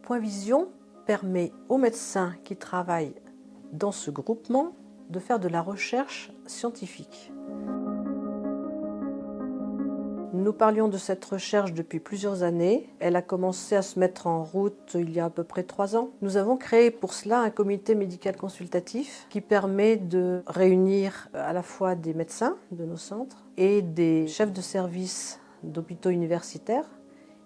Point Vision permet aux médecins qui travaillent dans ce groupement de faire de la recherche scientifique. Nous parlions de cette recherche depuis plusieurs années. Elle a commencé à se mettre en route il y a à peu près 3 ans. Nous avons créé pour cela un comité médical consultatif qui permet de réunir à la fois des médecins de nos centres et des chefs de service d'hôpitaux universitaires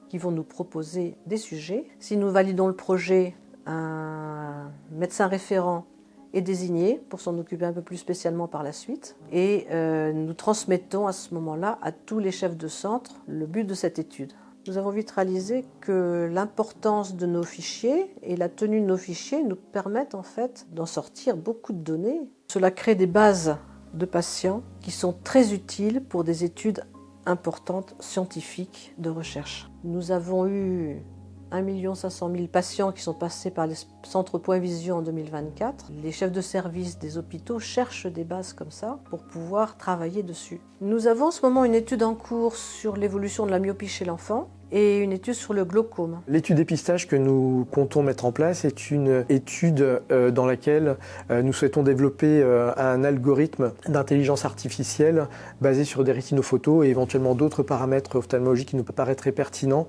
qui vont nous proposer des sujets. Si nous validons le projet, un médecin référent est désigné pour s'en occuper un peu plus spécialement par la suite. Et nous transmettons à ce moment-là à tous les chefs de centre le but de cette étude. Nous avons vite réalisé que l'importance de nos fichiers et la tenue de nos fichiers nous permettent en fait d'en sortir beaucoup de données. Cela crée des bases de patients qui sont très utiles pour des études importantes scientifiques de recherche. Nous avons eu 1 500 000 patients qui sont passés par les centres Point Vision en 2024. Les chefs de service des hôpitaux cherchent des bases comme ça pour pouvoir travailler dessus. Nous avons en ce moment une étude en cours sur l'évolution de la myopie chez l'enfant et une étude sur le glaucome. L'étude dépistage que nous comptons mettre en place est une étude dans laquelle nous souhaitons développer un algorithme d'intelligence artificielle basé sur des rétinophotos et éventuellement d'autres paramètres ophtalmologiques qui nous paraîtraient pertinents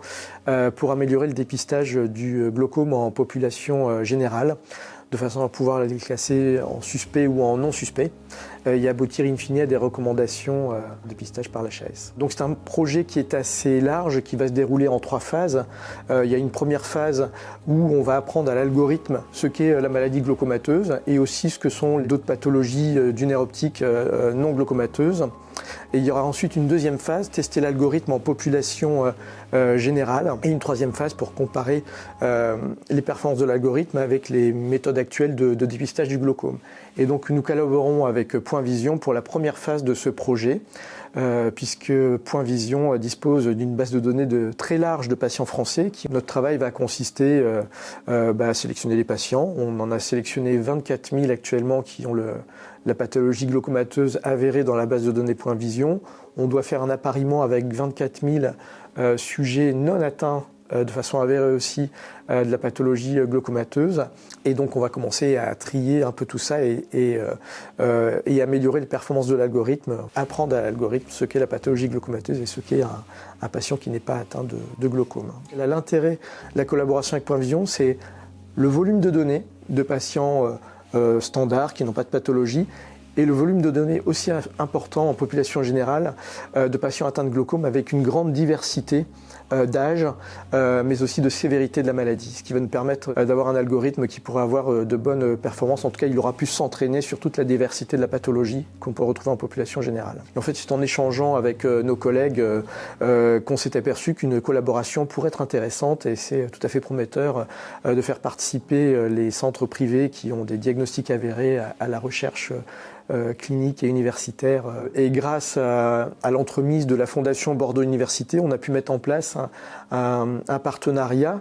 pour améliorer le dépistage du glaucome en population générale, de façon à pouvoir les classer en suspect ou en non suspect et aboutir in fine à des recommandations de dépistage par l'HAS. Donc c'est un projet qui est assez large, qui va se dérouler en 3 phases. Il y a une première phase où on va apprendre à l'algorithme ce qu'est la maladie glaucomateuse et aussi ce que sont d'autres pathologies du nerf optique non glaucomateuses. Et il y aura ensuite une deuxième phase, tester l'algorithme en population générale, et une troisième phase pour comparer les performances de l'algorithme avec les méthodes actuelles de dépistage du glaucome. Et donc nous collaborons avec Point Vision pour la première phase de ce projet, puisque Point Vision dispose d'une base de données très large de patients français. Notre travail va consister à sélectionner les patients. On en a sélectionné 24 000 actuellement qui ont la pathologie glaucomateuse avérée dans la base de données Point Vision. On doit faire un appariement avec 24 000 sujets non atteints de façon avérée aussi de la pathologie glaucomateuse. Et donc on va commencer à trier un peu tout ça et améliorer les performances de l'algorithme, apprendre à l'algorithme ce qu'est la pathologie glaucomateuse et ce qu'est un patient qui n'est pas atteint de glaucome. L'intérêt de la collaboration avec Point Vision, c'est le volume de données de patients standards qui n'ont pas de pathologie et le volume de données aussi important en population générale de patients atteints de glaucome avec une grande diversité d'âge, mais aussi de sévérité de la maladie, ce qui va nous permettre d'avoir un algorithme qui pourra avoir de bonnes performances. En tout cas, il aura pu s'entraîner sur toute la diversité de la pathologie qu'on peut retrouver en population générale. Et en fait, c'est en échangeant avec nos collègues qu'on s'est aperçu qu'une collaboration pourrait être intéressante et c'est tout à fait prometteur de faire participer les centres privés qui ont des diagnostics avérés à la recherche clinique et universitaire. Et grâce à l'entremise de la Fondation Bordeaux Université, on a pu mettre en place un partenariat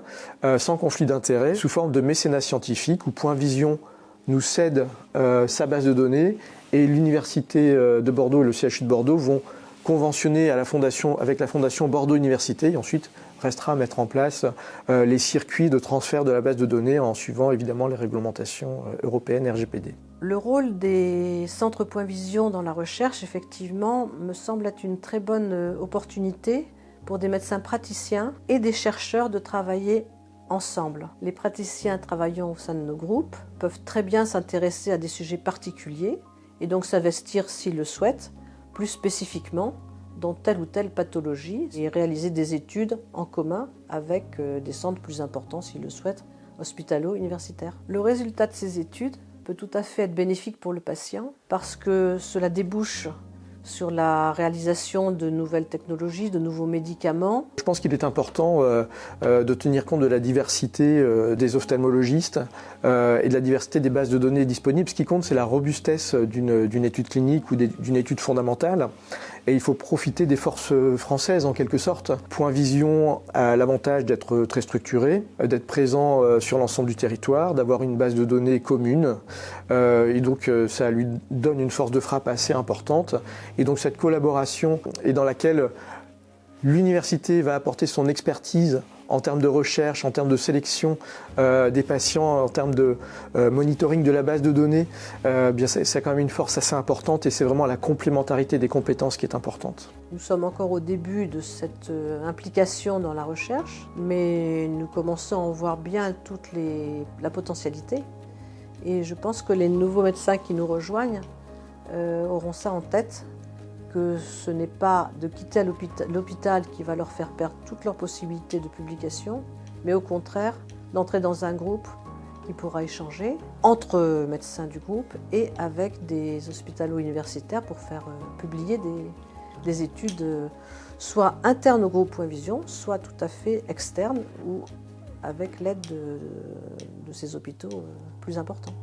sans conflit d'intérêts sous forme de mécénat scientifique où Point Vision nous cède sa base de données et l'Université de Bordeaux et le CHU de Bordeaux vont conventionner avec la Fondation Bordeaux Université et ensuite restera à mettre en place les circuits de transfert de la base de données en suivant évidemment les réglementations européennes RGPD. Le rôle des centres Point Vision dans la recherche, effectivement, me semble être une très bonne opportunité pour des médecins praticiens et des chercheurs de travailler ensemble. Les praticiens travaillant au sein de nos groupes peuvent très bien s'intéresser à des sujets particuliers et donc s'investir, s'ils le souhaitent, plus spécifiquement dans telle ou telle pathologie et réaliser des études en commun avec des centres plus importants, s'ils le souhaitent, hospitalo-universitaires. Le résultat de ces études peut tout à fait être bénéfique pour le patient parce que cela débouche sur la réalisation de nouvelles technologies, de nouveaux médicaments. Je pense qu'il est important de tenir compte de la diversité des ophtalmologistes et de la diversité des bases de données disponibles. Ce qui compte, c'est la robustesse d'une étude clinique ou d'une étude fondamentale. Et il faut profiter des forces françaises en quelque sorte. Point Vision a l'avantage d'être très structuré, d'être présent sur l'ensemble du territoire, d'avoir une base de données commune. Et donc ça lui donne une force de frappe assez importante. Et donc cette collaboration est dans laquelle L'université va apporter son expertise en termes de recherche, en termes de sélection des patients, en termes de monitoring de la base de données. Bien, c'est quand même une force assez importante et c'est vraiment la complémentarité des compétences qui est importante. Nous sommes encore au début de cette implication dans la recherche, mais nous commençons à en voir bien toute la potentialité. Et je pense que les nouveaux médecins qui nous rejoignent auront ça en tête, que ce n'est pas de quitter l'hôpital qui va leur faire perdre toutes leurs possibilités de publication, mais au contraire d'entrer dans un groupe qui pourra échanger entre médecins du groupe et avec des hospitalo-universitaires pour faire publier des études soit internes au groupe Point Vision, soit tout à fait externes ou avec l'aide de ces hôpitaux plus importants.